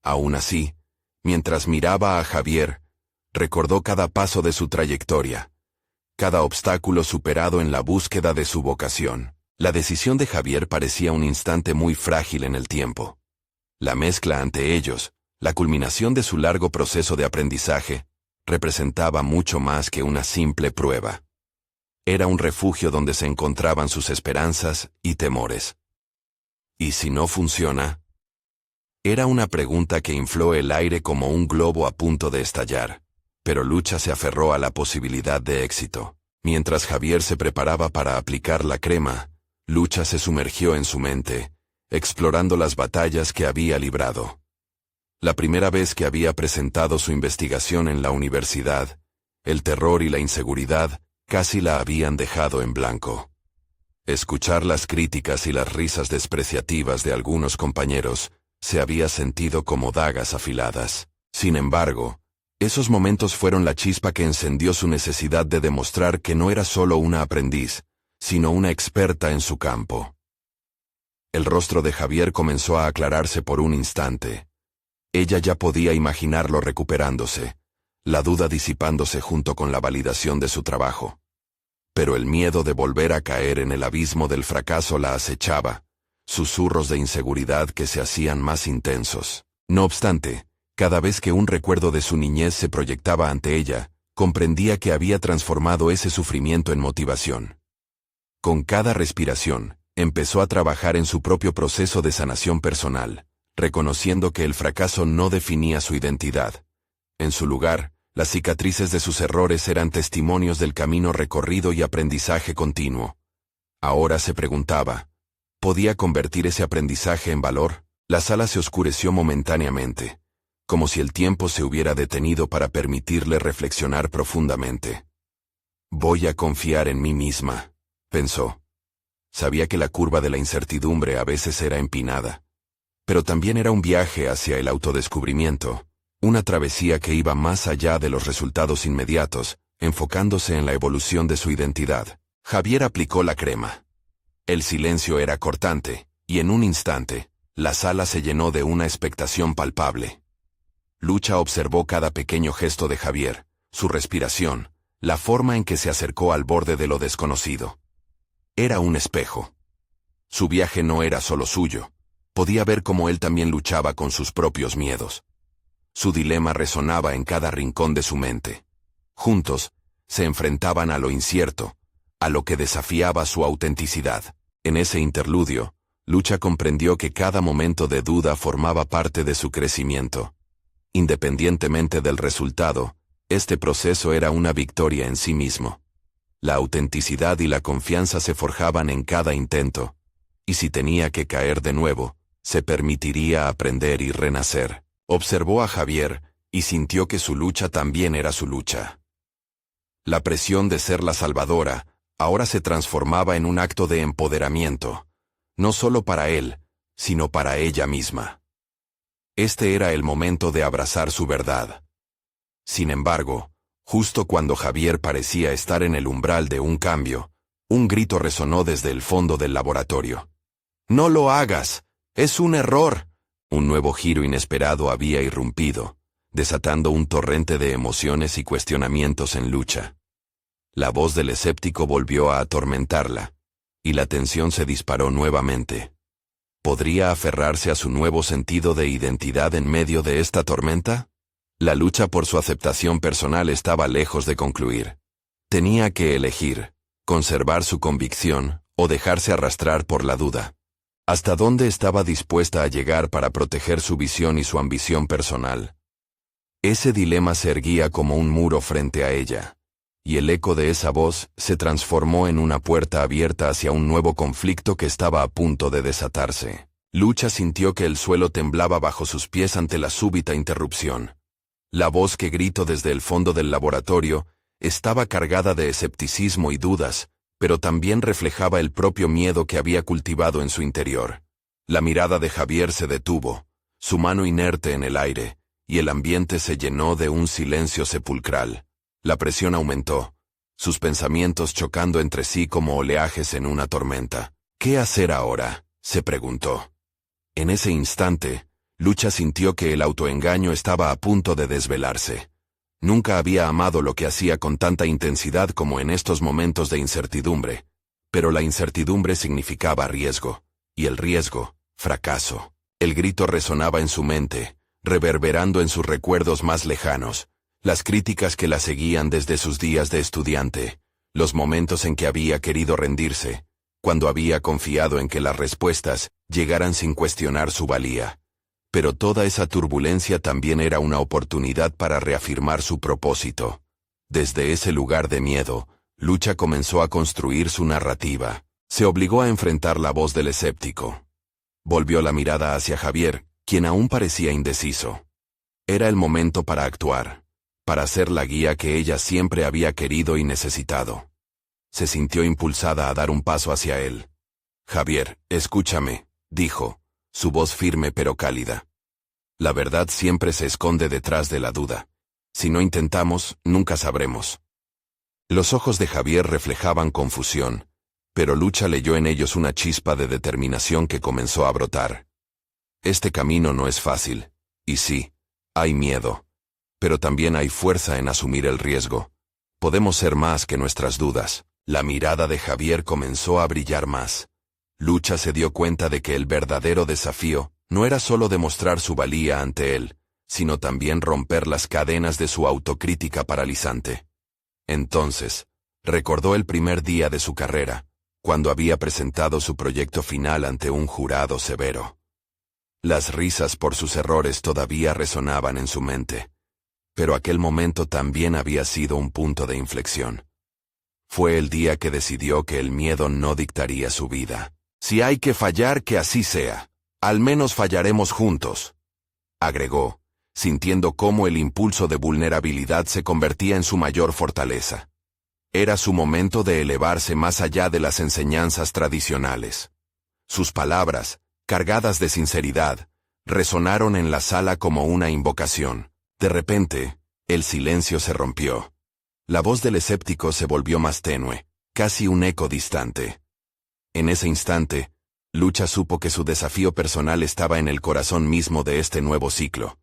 Aún así, mientras miraba a Javier, recordó cada paso de su trayectoria, cada obstáculo superado en la búsqueda de su vocación. La decisión de Javier parecía un instante muy frágil en el tiempo. La mezcla ante ellos, la culminación de su largo proceso de aprendizaje, representaba mucho más que una simple prueba. Era un refugio donde se encontraban sus esperanzas y temores. ¿Y si no funciona? Era una pregunta que infló el aire como un globo a punto de estallar, pero Lucha se aferró a la posibilidad de éxito. Mientras Javier se preparaba para aplicar la crema, Lucha se sumergió en su mente, explorando las batallas que había librado. La primera vez que había presentado su investigación en la universidad, el terror y la inseguridad casi la habían dejado en blanco. Escuchar las críticas y las risas despreciativas de algunos compañeros se había sentido como dagas afiladas. Sin embargo, esos momentos fueron la chispa que encendió su necesidad de demostrar que no era solo una aprendiz, sino una experta en su campo. El rostro de Javier comenzó a aclararse por un instante. Ella ya podía imaginarlo recuperándose, la duda disipándose junto con la validación de su trabajo. Pero el miedo de volver a caer en el abismo del fracaso la acechaba, susurros de inseguridad que se hacían más intensos. No obstante, cada vez que un recuerdo de su niñez se proyectaba ante ella, comprendía que había transformado ese sufrimiento en motivación. Con cada respiración, empezó a trabajar en su propio proceso de sanación personal, reconociendo que el fracaso no definía su identidad. En su lugar, las cicatrices de sus errores eran testimonios del camino recorrido y aprendizaje continuo. Ahora se preguntaba, ¿podía convertir ese aprendizaje en valor? La sala se oscureció momentáneamente, como si el tiempo se hubiera detenido para permitirle reflexionar profundamente. Voy a confiar en mí misma, pensó. Sabía que la curva de la incertidumbre a veces era empinada, pero también era un viaje hacia el autodescubrimiento, una travesía que iba más allá de los resultados inmediatos, enfocándose en la evolución de su identidad. Javier aplicó la crema. El silencio era cortante, y en un instante, la sala se llenó de una expectación palpable. Lucha observó cada pequeño gesto de Javier, su respiración, la forma en que se acercó al borde de lo desconocido. Era un espejo. Su viaje no era solo suyo. Podía ver cómo él también luchaba con sus propios miedos. Su dilema resonaba en cada rincón de su mente. Juntos, se enfrentaban a lo incierto, a lo que desafiaba su autenticidad. En ese interludio, Lucha comprendió que cada momento de duda formaba parte de su crecimiento. Independientemente del resultado, este proceso era una victoria en sí mismo. La autenticidad y la confianza se forjaban en cada intento, y si tenía que caer de nuevo, se permitiría aprender y renacer. Observó a Javier, y sintió que su lucha también era su lucha. La presión de ser la salvadora, ahora se transformaba en un acto de empoderamiento, no solo para él, sino para ella misma. Este era el momento de abrazar su verdad. Sin embargo, justo cuando Javier parecía estar en el umbral de un cambio, un grito resonó desde el fondo del laboratorio. «¡No lo hagas! ¡Es un error!». Un nuevo giro inesperado había irrumpido, desatando un torrente de emociones y cuestionamientos en Lucha. La voz del escéptico volvió a atormentarla, y la tensión se disparó nuevamente. ¿Podría aferrarse a su nuevo sentido de identidad en medio de esta tormenta? La lucha por su aceptación personal estaba lejos de concluir. Tenía que elegir, conservar su convicción o dejarse arrastrar por la duda. ¿Hasta dónde estaba dispuesta a llegar para proteger su visión y su ambición personal? Ese dilema se erguía como un muro frente a ella, y el eco de esa voz se transformó en una puerta abierta hacia un nuevo conflicto que estaba a punto de desatarse. Lucha sintió que el suelo temblaba bajo sus pies ante la súbita interrupción. La voz que gritó desde el fondo del laboratorio estaba cargada de escepticismo y dudas, pero también reflejaba el propio miedo que había cultivado en su interior. La mirada de Javier se detuvo, su mano inerte en el aire, y el ambiente se llenó de un silencio sepulcral. La presión aumentó, sus pensamientos chocando entre sí como oleajes en una tormenta. ¿Qué hacer ahora?, se preguntó. En ese instante, Lucha sintió que el autoengaño estaba a punto de desvelarse. Nunca había amado lo que hacía con tanta intensidad como en estos momentos de incertidumbre. Pero la incertidumbre significaba riesgo, y el riesgo, fracaso. El grito resonaba en su mente, reverberando en sus recuerdos más lejanos, las críticas que la seguían desde sus días de estudiante, los momentos en que había querido rendirse, cuando había confiado en que las respuestas llegaran sin cuestionar su valía. Pero toda esa turbulencia también era una oportunidad para reafirmar su propósito. Desde ese lugar de miedo, Lucha comenzó a construir su narrativa. Se obligó a enfrentar la voz del escéptico. Volvió la mirada hacia Javier, quien aún parecía indeciso. Era el momento para actuar, para ser la guía que ella siempre había querido y necesitado. Se sintió impulsada a dar un paso hacia él. «Javier, escúchame», dijo, su voz firme pero cálida. «La verdad siempre se esconde detrás de la duda. Si no intentamos, nunca sabremos». Los ojos de Javier reflejaban confusión, pero Lucha leyó en ellos una chispa de determinación que comenzó a brotar. «Este camino no es fácil, y sí, hay miedo, pero también hay fuerza en asumir el riesgo. Podemos ser más que nuestras dudas». La mirada de Javier comenzó a brillar más. Lucha se dio cuenta de que el verdadero desafío no era solo demostrar su valía ante él, sino también romper las cadenas de su autocrítica paralizante. Entonces, recordó el primer día de su carrera, cuando había presentado su proyecto final ante un jurado severo. Las risas por sus errores todavía resonaban en su mente, pero aquel momento también había sido un punto de inflexión. Fue el día que decidió que el miedo no dictaría su vida. «Si hay que fallar, que así sea. Al menos fallaremos juntos», agregó, sintiendo cómo el impulso de vulnerabilidad se convertía en su mayor fortaleza. Era su momento de elevarse más allá de las enseñanzas tradicionales. Sus palabras, cargadas de sinceridad, resonaron en la sala como una invocación. De repente, el silencio se rompió. La voz del escéptico se volvió más tenue, casi un eco distante. En ese instante, Lucha supo que su desafío personal estaba en el corazón mismo de este nuevo ciclo.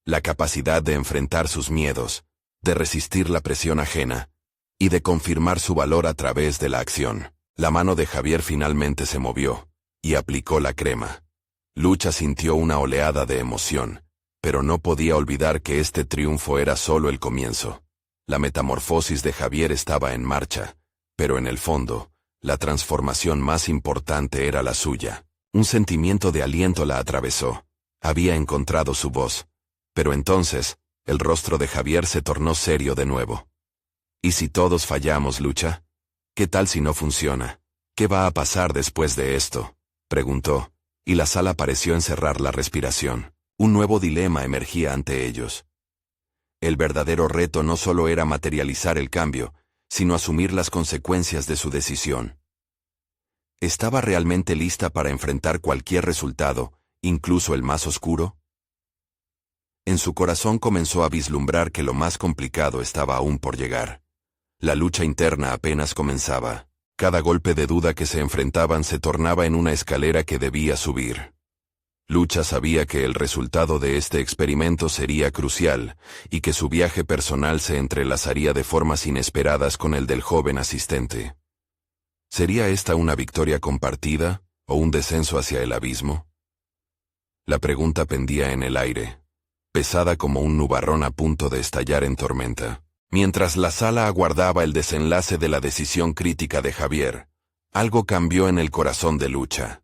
La capacidad de enfrentar sus miedos, de resistir la presión ajena, y de confirmar su valor a través de la acción. La mano de Javier finalmente se movió, y aplicó la crema. Lucha sintió una oleada de emoción, pero no podía olvidar que este triunfo era solo el comienzo. La metamorfosis de Javier estaba en marcha, pero en el fondo, la transformación más importante era la suya. Un sentimiento de aliento la atravesó. Había encontrado su voz. Pero entonces, el rostro de Javier se tornó serio de nuevo. «¿Y si todos fallamos, Lucha? ¿Qué tal si no funciona? ¿Qué va a pasar después de esto?», preguntó, y la sala pareció encerrar la respiración. Un nuevo dilema emergía ante ellos. El verdadero reto no solo era materializar el cambio, sino asumir las consecuencias de su decisión. ¿Estaba realmente lista para enfrentar cualquier resultado, incluso el más oscuro? En su corazón comenzó a vislumbrar que lo más complicado estaba aún por llegar. La lucha interna apenas comenzaba. Cada golpe de duda que se enfrentaban se tornaba en una escalera que debía subir. Lucha sabía que el resultado de este experimento sería crucial, y que su viaje personal se entrelazaría de formas inesperadas con el del joven asistente. ¿Sería esta una victoria compartida, o un descenso hacia el abismo? La pregunta pendía en el aire, pesada como un nubarrón a punto de estallar en tormenta. Mientras la sala aguardaba el desenlace de la decisión crítica de Javier, algo cambió en el corazón de Lucha.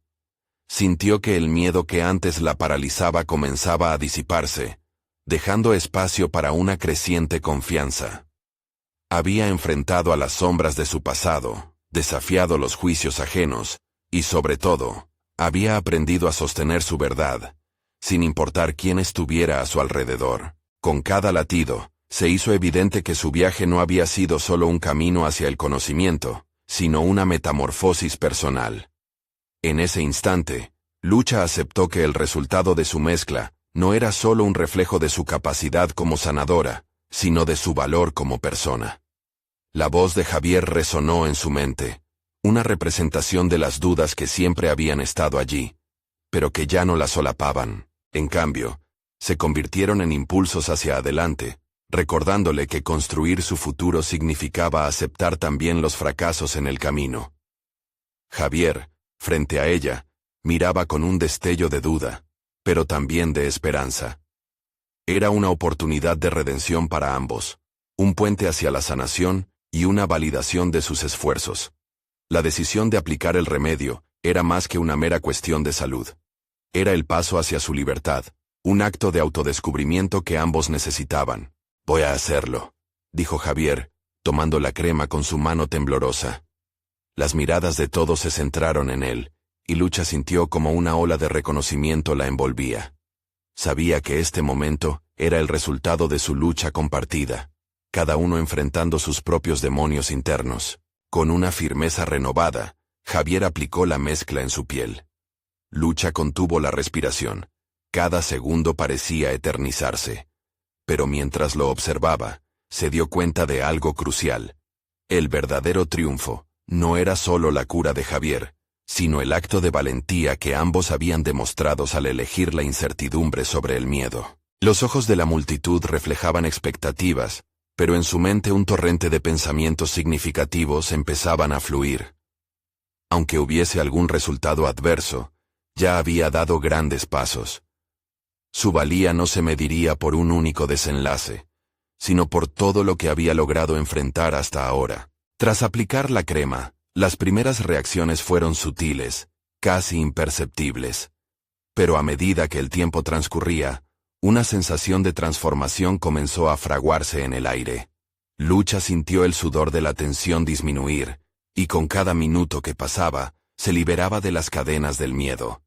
Sintió que el miedo que antes la paralizaba comenzaba a disiparse, dejando espacio para una creciente confianza. Había enfrentado a las sombras de su pasado, desafiado los juicios ajenos, y sobre todo, había aprendido a sostener su verdad, sin importar quién estuviera a su alrededor. Con cada latido, se hizo evidente que su viaje no había sido solo un camino hacia el conocimiento, sino una metamorfosis personal. En ese instante, Lucha aceptó que el resultado de su mezcla no era solo un reflejo de su capacidad como sanadora, sino de su valor como persona. La voz de Javier resonó en su mente, una representación de las dudas que siempre habían estado allí, pero que ya no la solapaban. En cambio, se convirtieron en impulsos hacia adelante, recordándole que construir su futuro significaba aceptar también los fracasos en el camino. Javier, frente a ella, miraba con un destello de duda, pero también de esperanza. Era una oportunidad de redención para ambos, un puente hacia la sanación y una validación de sus esfuerzos. La decisión de aplicar el remedio era más que una mera cuestión de salud. Era el paso hacia su libertad, un acto de autodescubrimiento que ambos necesitaban. «Voy a hacerlo», dijo Javier, tomando la crema con su mano temblorosa. Las miradas de todos se centraron en él, y Lucha sintió como una ola de reconocimiento la envolvía. Sabía que este momento era el resultado de su lucha compartida, cada uno enfrentando sus propios demonios internos. Con una firmeza renovada, Javier aplicó la mezcla en su piel. Lucha contuvo la respiración. Cada segundo parecía eternizarse. Pero mientras lo observaba, se dio cuenta de algo crucial. El verdadero triunfo no era solo la cura de Javier, sino el acto de valentía que ambos habían demostrado al elegir la incertidumbre sobre el miedo. Los ojos de la multitud reflejaban expectativas, pero en su mente un torrente de pensamientos significativos empezaban a fluir. Aunque hubiese algún resultado adverso, ya había dado grandes pasos. Su valía no se mediría por un único desenlace, sino por todo lo que había logrado enfrentar hasta ahora. Tras aplicar la crema, las primeras reacciones fueron sutiles, casi imperceptibles. Pero a medida que el tiempo transcurría, una sensación de transformación comenzó a fraguarse en el aire. Lucha sintió el sudor de la tensión disminuir, y con cada minuto que pasaba, se liberaba de las cadenas del miedo.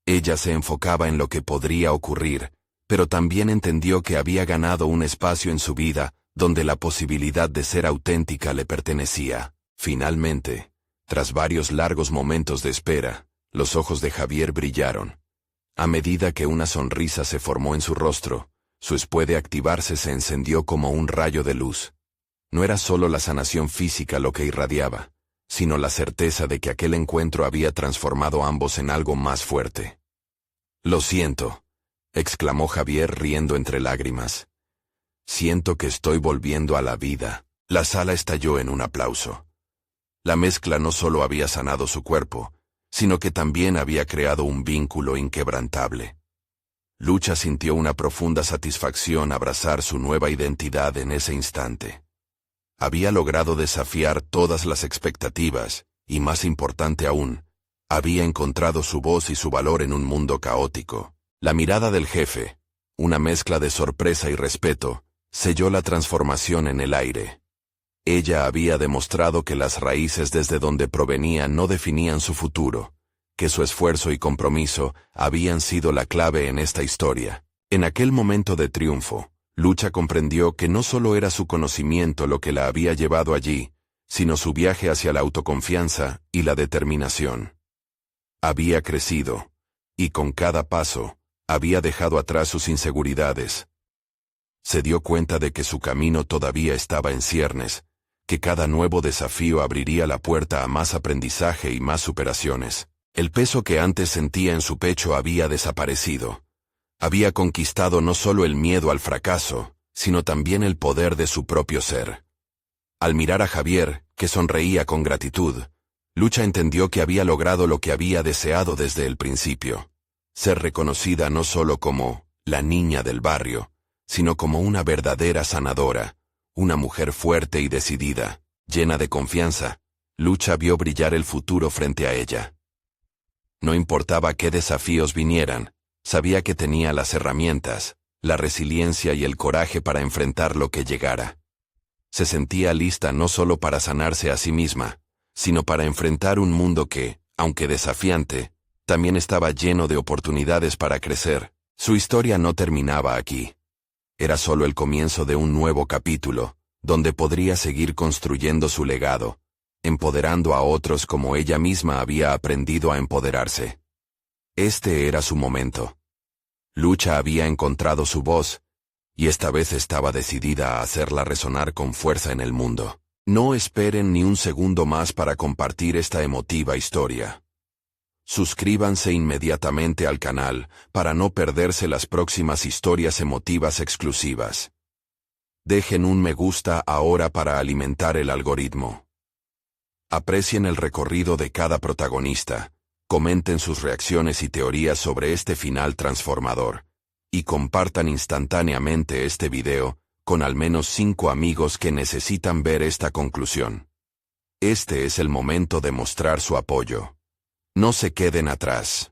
Ella se enfocaba en lo que podría ocurrir, pero también entendió que había ganado un espacio en su vida, donde la posibilidad de ser auténtica le pertenecía. Finalmente, tras varios largos momentos de espera, los ojos de Javier brillaron. A medida que una sonrisa se formó en su rostro, su espue de activarse se encendió como un rayo de luz. No era solo la sanación física lo que irradiaba, sino la certeza de que aquel encuentro había transformado a ambos en algo más fuerte. «Lo siento», exclamó Javier riendo entre lágrimas. «Siento que estoy volviendo a la vida». La sala estalló en un aplauso. La mezcla no solo había sanado su cuerpo, sino que también había creado un vínculo inquebrantable. Lucha sintió una profunda satisfacción abrazar su nueva identidad en ese instante. Había logrado desafiar todas las expectativas, y más importante aún, había encontrado su voz y su valor en un mundo caótico. La mirada del jefe, una mezcla de sorpresa y respeto, selló la transformación en el aire. Ella había demostrado que las raíces desde donde provenían no definían su futuro, que su esfuerzo y compromiso habían sido la clave en esta historia. En aquel momento de triunfo, Lucha comprendió que no solo era su conocimiento lo que la había llevado allí, sino su viaje hacia la autoconfianza y la determinación. Había crecido, y con cada paso, había dejado atrás sus inseguridades. Se dio cuenta de que su camino todavía estaba en ciernes, que cada nuevo desafío abriría la puerta a más aprendizaje y más superaciones. El peso que antes sentía en su pecho había desaparecido. Había conquistado no solo el miedo al fracaso, sino también el poder de su propio ser. Al mirar a Javier, que sonreía con gratitud, Lucha entendió que había logrado lo que había deseado desde el principio. Ser reconocida no solo como la niña del barrio, sino como una verdadera sanadora, una mujer fuerte y decidida, llena de confianza. Lucha vio brillar el futuro frente a ella. No importaba qué desafíos vinieran, sabía que tenía las herramientas, la resiliencia y el coraje para enfrentar lo que llegara. Se sentía lista no solo para sanarse a sí misma, sino para enfrentar un mundo que, aunque desafiante, también estaba lleno de oportunidades para crecer. Su historia no terminaba aquí. Era solo el comienzo de un nuevo capítulo, donde podría seguir construyendo su legado, empoderando a otros como ella misma había aprendido a empoderarse. Este era su momento. Lucha había encontrado su voz, y esta vez estaba decidida a hacerla resonar con fuerza en el mundo. No esperen ni un segundo más para compartir esta emotiva historia. Suscríbanse inmediatamente al canal para no perderse las próximas historias emotivas exclusivas. Dejen un me gusta ahora para alimentar el algoritmo. Aprecien el recorrido de cada protagonista, comenten sus reacciones y teorías sobre este final transformador, y compartan instantáneamente este video con al menos 5 amigos que necesitan ver esta conclusión. Este es el momento de mostrar su apoyo. No se queden atrás.